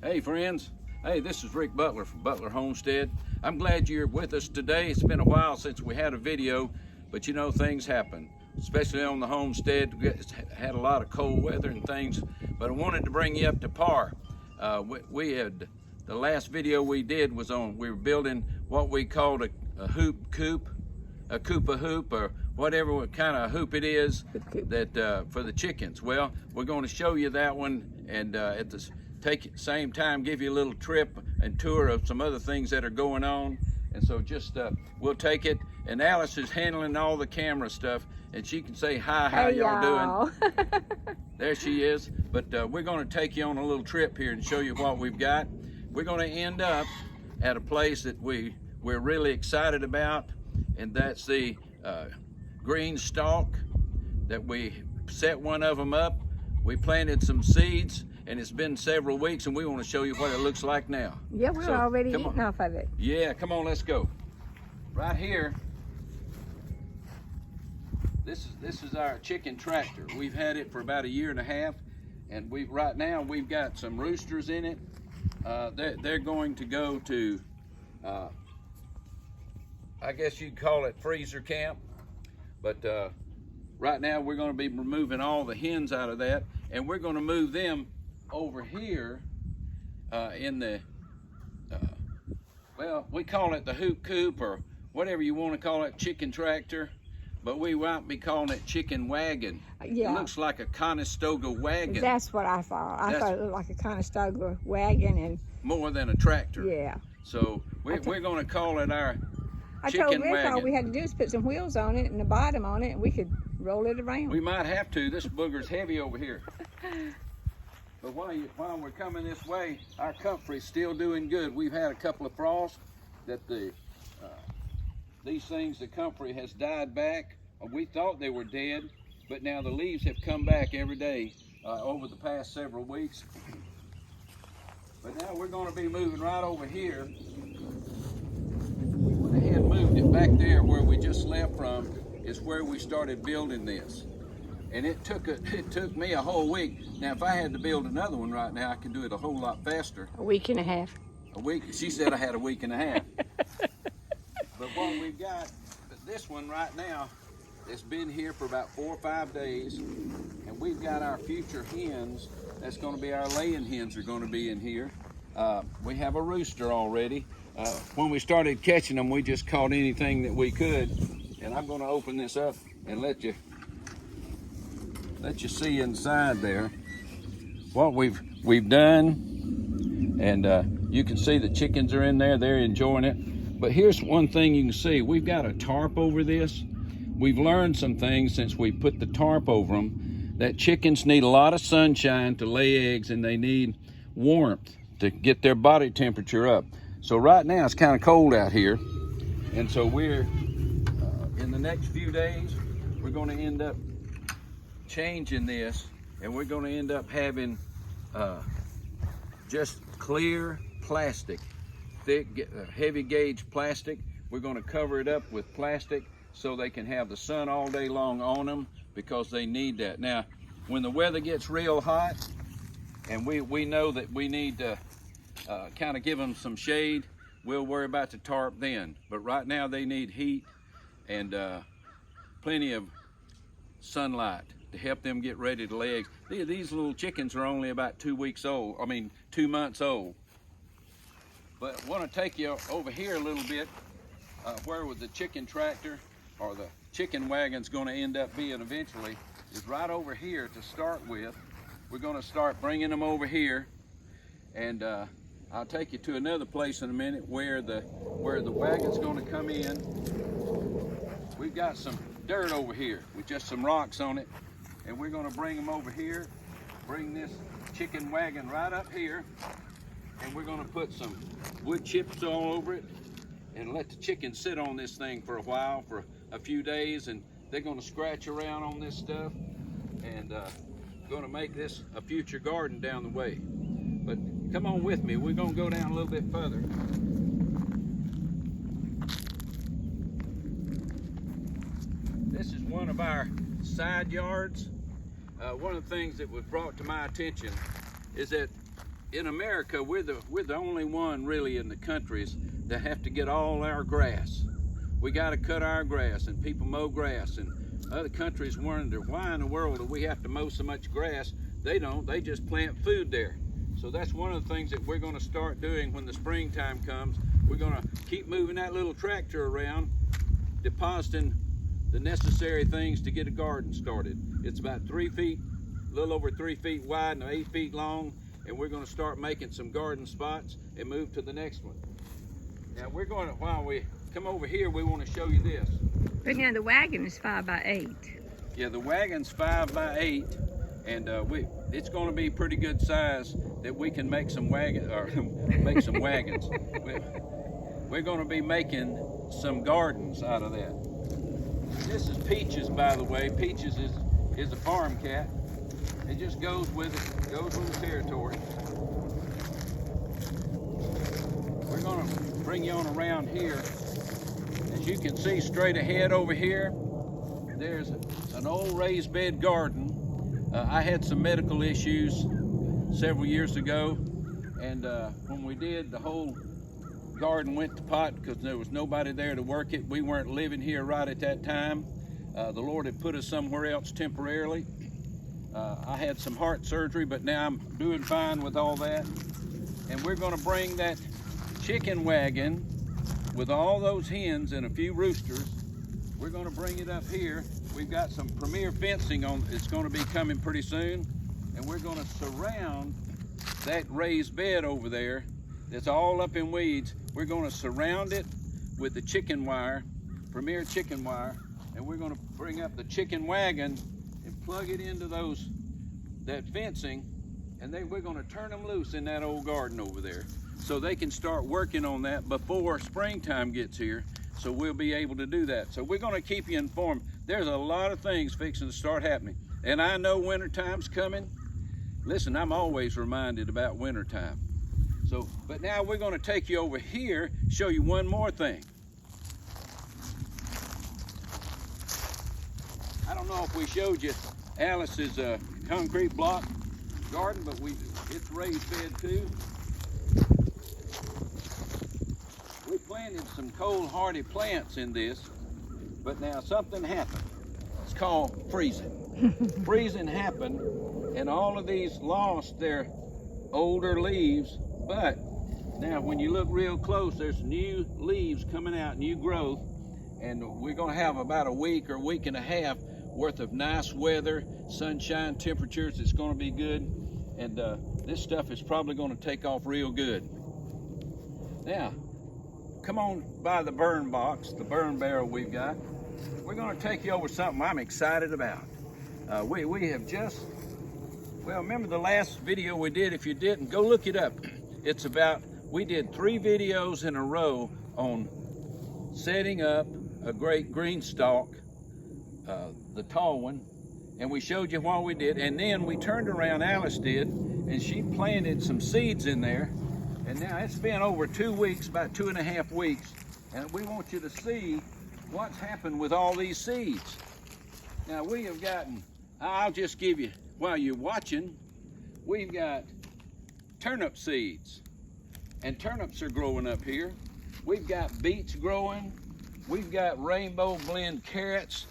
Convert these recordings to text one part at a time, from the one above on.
Hey friends, hey, this is Rick Butler from Butler Homestead. I'm glad you're with us today. It's been a while since we had a video, but you know, things happen, especially on the homestead. We had a lot of cold weather and things, but I wanted to bring you up to par. We had, the last video we did was on, we were building what we called a hoop coop, a Koopa hoop, or whatever kind of hoop it is that for the chickens. Well, we're going to show you that one, and at the same time give you a little trip and tour of some other things that are going on. And so just we'll take it, and Alice is handling all the camera stuff, and she can say hi. How y'all doing? There she is. But we're going to take you on a little trip here and show you what we've got. We're going to end up at a place that we're really excited about, and that's the green stalk that we set one of them up. We planted some seeds, and it's been several weeks, and we want to show you what it looks like now. Yeah, we're already eating off of it. Yeah, come on, let's go. Right here, this is our chicken tractor. We've had it for about 1.5 years, and right now we've got some roosters in it. They're going to go to, I guess you'd call it freezer camp, but right now we're going to be removing all the hens out of that, and we're going to move them over here in the, well, we call it the hoop coop, or whatever you want to call it, chicken tractor, but we might be calling it chicken wagon. Yeah. It looks like a Conestoga wagon. That's what I thought. I thought it looked like a Conestoga wagon, and more than a tractor. Yeah. So we're going to call it our chicken told Rick wagon. all we had to do is put some wheels on it and a bottom on it, and we could roll it around. We might have to. This booger's heavy over here. But while we're coming this way, our comfrey's still doing good. We've had a couple of frosts that these things, the comfrey has died back. We thought they were dead, but now the leaves have come back every day over the past several weeks. But now we're going to be moving right over here. We went ahead and moved it back there where we just left from, is where we started building this. And it took me a whole week. Now, if I had to build another one right now, I could do it a whole lot faster. 1.5 weeks. A week? She said I had 1.5 weeks. But what we've got, this one right now, it's been here for about 4 or 5 days, and we've got our future hens. That's going to be our laying hens are going to be in here. We have a rooster already. When we started catching them, we just caught anything that we could. And I'm going to open this up and let you see inside there what we've done. And you can see the chickens are in there. They're enjoying it. But here's one thing you can see. We've got a tarp over this. We've learned some things since we put the tarp over them, that chickens need a lot of sunshine to lay eggs, and they need warmth to get their body temperature up. So right now it's kind of cold out here, and so we're in the next few days we're going to end up changing this, and we're going to end up having just clear plastic, thick heavy gauge plastic. We're going to cover it up with plastic so they can have the sun all day long on them, because they need that. Now, when the weather gets real hot, and we know that we need to kind of give them some shade, we'll worry about the tarp then. But right now they need heat and plenty of sunlight to help them get ready to lay eggs. These little chickens are only about 2 months old. But I want to take you over here a little bit, where with the chicken tractor, or the chicken wagon's going to end up being eventually, is right over here to start with. We're going to start bringing them over here, and I'll take you to another place in a minute where the wagon's going to come in. We've got some dirt over here with just some rocks on it, and we're going to bring them over here, bring this chicken wagon right up here, and we're going to put some wood chips all over it and let the chickens sit on this thing for a while, for a few days, and they're going to scratch around on this stuff, and going to make this a future garden down the way. But come on with me, we're going to go down a little bit further. This is one of our side yards. One of the things that was brought to my attention is that in America, we're the only one really in the countries that have to get all our grass. We got to cut our grass, and people mow grass, and other countries wonder why in the world do we have to mow so much grass. They don't. They just plant food there. So that's one of the things that we're going to start doing when the springtime comes. We're going to keep moving that little tractor around, depositing the necessary things to get a garden started. It's about 3 feet, a little over 3 feet wide and 8 feet long, and we're going to start making some garden spots and move to the next one. Now we're going to, while we come over here, we want to show you this. But now the wagon is 5 by 8. Yeah, the wagon's 5 by 8, and it's going to be pretty good size that we can make some wagons. We're going to be making some gardens out of that. This is Peaches, by the way. Peaches is a farm cat. It just goes with it, goes with the territory. We're going to bring you on around here. As you can see straight ahead over here, there's an old raised bed garden. I had some medical issues several years ago, and when we did, the whole garden went to pot because there was nobody there to work it. We weren't living here right at that time. The Lord had put us somewhere else temporarily. I had some heart surgery, but now I'm doing fine with all that. And we're going to bring that chicken wagon with all those hens and a few roosters. We're going to bring it up here. We've got some premier fencing on. It's going to be coming pretty soon, and we're going to surround that raised bed over there that's all up in weeds. We're going to surround it with the chicken wire, premier chicken wire, and we're going to bring up the chicken wagon and plug it into that fencing, and then we're going to turn them loose in that old garden over there so they can start working on that before springtime gets here, so we'll be able to do that. So we're going to keep you informed. There's a lot of things fixing to start happening, and I know wintertime's coming. Listen, I'm always reminded about wintertime. So, but now we're going to take you over here, show you one more thing. I don't know if we showed you Alice's concrete block garden, but it's raised bed too. We planted some cold hardy plants in this, but now something happened. It's called freezing. Freezing happened, and all of these lost their older leaves, but now when you look real close, there's new leaves coming out, new growth, and we're going to have about a week or week and a half worth of nice weather, sunshine, temperatures. It's going to be good, and this stuff is probably going to take off real good. Now, come on by the burn box, the burn barrel we've got. We're going to take you over something I'm excited about. We have just, well, remember the last video we did? If you didn't, go look it up. It's about, we did 3 videos in a row on setting up a great green stalk, the tall one, and we showed you what we did, and then we turned around, Alice did, and she planted some seeds in there, and now it's been over 2 weeks, about 2.5 weeks, and we want you to see what's happened with all these seeds. Now we have gotten, I'll just give you, while you're watching, we've got turnip seeds, and turnips are growing up here. We've got beets growing. We've got rainbow blend carrots,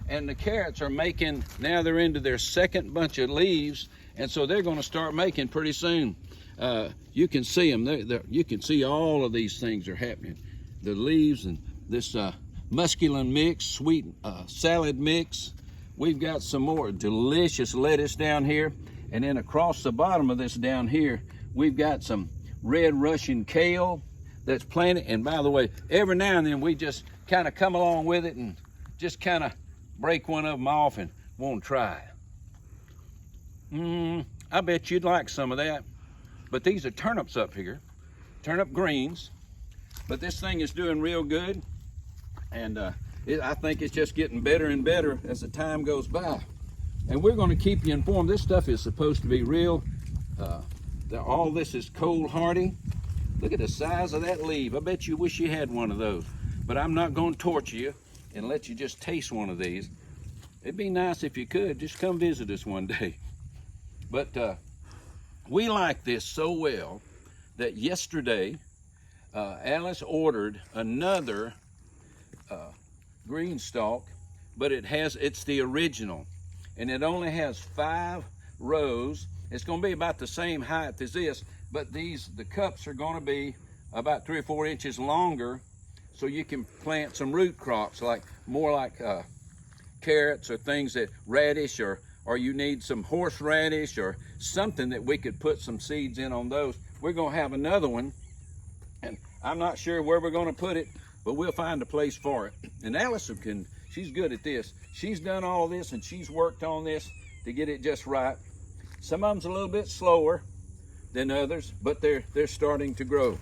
and the carrots are making, now they're into their second bunch of leaves, and so they're going to start making pretty soon. You can see them. You can see all of these things are happening. The leaves and this musculin mix, sweet salad mix. We've got some more delicious lettuce down here, and then across the bottom of this down here, we've got some red Russian kale that's planted. And by the way, every now and then we just kind of come along with it and just kind of break one of them off and want to try it. I bet you'd like some of that. But these are turnips up here, turnip greens. But this thing is doing real good, and I think it's just getting better and better as the time goes by. And we're going to keep you informed. This stuff is supposed to be real. All this is cold hardy. Look at the size of that leaf. I bet you wish you had one of those. But I'm not going to torture you and let you just taste one of these. It'd be nice if you could. Just come visit us one day. But we like this so well that yesterday Alice ordered another green stalk, but it's the original, and it only has 5 rows. It's going to be about the same height as this, but the cups are going to be about 3 or 4 inches longer, so you can plant some root crops more like carrots or things that radish, or you need some horseradish or something that we could put some seeds in on those. We're going to have another one, and I'm not sure where we're going to put it, but we'll find a place for it. And Allison she's good at this. She's done all this, and she's worked on this to get it just right. Some of them's a little bit slower than others, but they're starting to grow.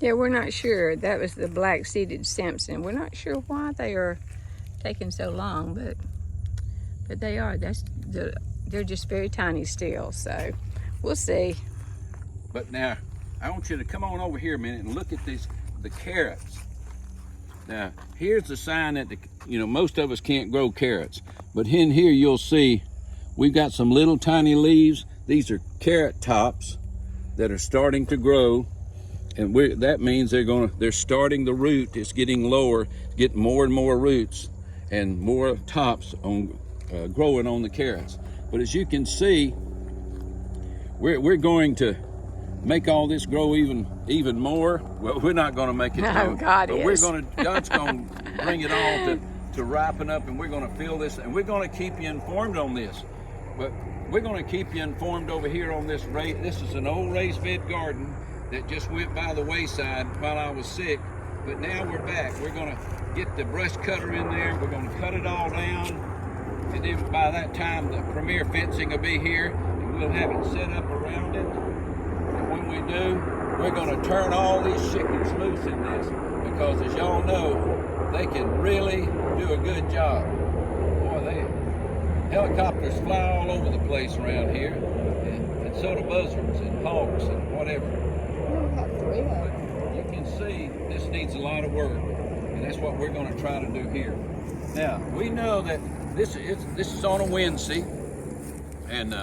Yeah, we're not sure. That was the black-seeded Simpson. We're not sure why they are taking so long, but they are. They're just very tiny still, so we'll see. But now, I want you to come on over here a minute and look at the carrots. Now, here's the sign that most of us can't grow carrots, but in here you'll see we've got some little tiny leaves. These are carrot tops that are starting to grow, and that means they're starting the root. It's getting lower, getting more and more roots and more tops on growing on the carrots. But as you can see, we're going to make all this grow even more. Well, we're not going to make it grow, God's going to bring it all to ripen up, and we're going to fill this, and we're going to keep you informed on this. But we're going to keep you informed over here on this. This is an old raised bed garden that just went by the wayside while I was sick, but now we're back. We're going to get the brush cutter in there. We're going to cut it all down, and then by that time the premier fencing will be here, and we'll have it set up around it. And when we do, we're going to turn all these chickens loose in this, because as y'all know, they can really do a good job. Boy, helicopters fly all over the place around here, and so do buzzards and hawks and whatever. You can see this needs a lot of work, and that's what we're going to try to do here. Now, we know that this is on a Wednesday, and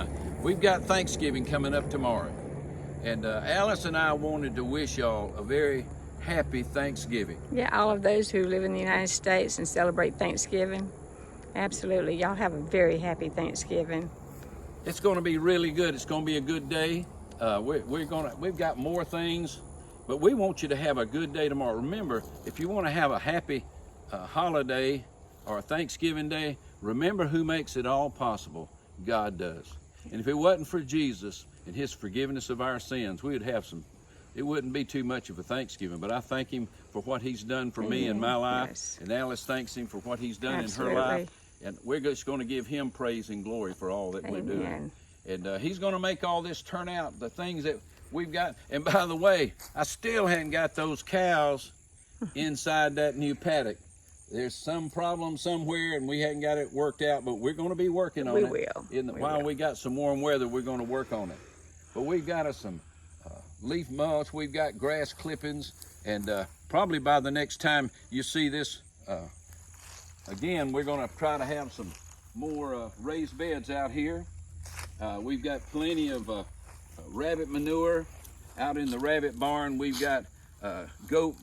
we've got Thanksgiving coming up tomorrow. And Alice and I wanted to wish y'all a very happy Thanksgiving. Yeah, all of those who live in the United States and celebrate Thanksgiving, absolutely. Y'all have a very happy Thanksgiving. It's going to be really good. It's going to be a good day. We've got more things, but we want you to have a good day tomorrow. Remember, if you want to have a happy holiday or a Thanksgiving day, remember who makes it all possible. God does. And if it wasn't for Jesus and his forgiveness of our sins, it wouldn't be too much of a Thanksgiving. But I thank him for what he's done for me in my life. Yes. And Alice thanks him for what he's done in her life. And we're just going to give him praise and glory for all that we're doing. And he's going to make all this turn out, the things that we've got. And by the way, I still haven't got those cows inside that new paddock. There's some problem somewhere, and we haven't got it worked out, but we're going to be working on it. We will. While we got some warm weather, we're going to work on it. But we've got some leaf mulch, we've got grass clippings, and probably by the next time you see this, again, we're going to try to have some more raised beds out here. We've got plenty of rabbit manure out in the rabbit barn. We've got goat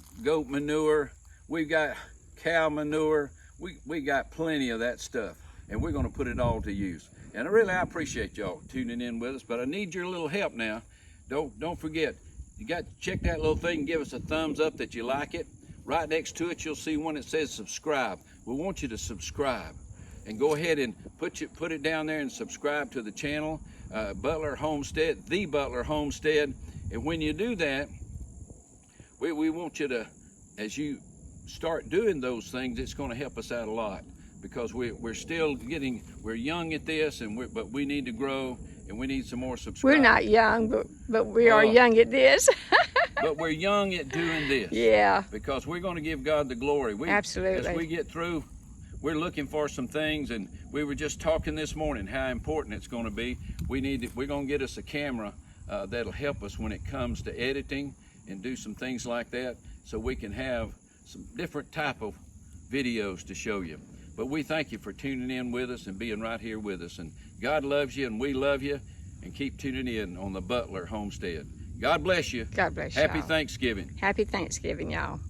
manure. We've got cow manure. We got plenty of that stuff, and we're going to put it all to use. And I appreciate y'all tuning in with us, but I need your little help now. Don't forget, you got to check that little thing and give us a thumbs up that you like it. Right next to it, you'll see one that says subscribe. We want you to subscribe, and go ahead and put it down there and subscribe to the channel, Butler Homestead, the Butler Homestead. And when you do that, we want you to, as you start doing those things, it's going to help us out a lot, because we're still we're young at this, but we need to grow, and we need some more subscribers. We're not young, but we are young at this. But we're young at doing this. Yeah. Because we're going to give God the glory. Absolutely. As we get through, we're looking for some things, and we were just talking this morning how important it's going to be. We're going to get us a camera that'll help us when it comes to editing and do some things like that, so we can have some different type of videos to show you. But we thank you for tuning in with us and being right here with us. And God loves you, and we love you. and keep tuning in on the Butler Homestead. God bless you. God bless you. Happy Thanksgiving. Happy Thanksgiving, y'all.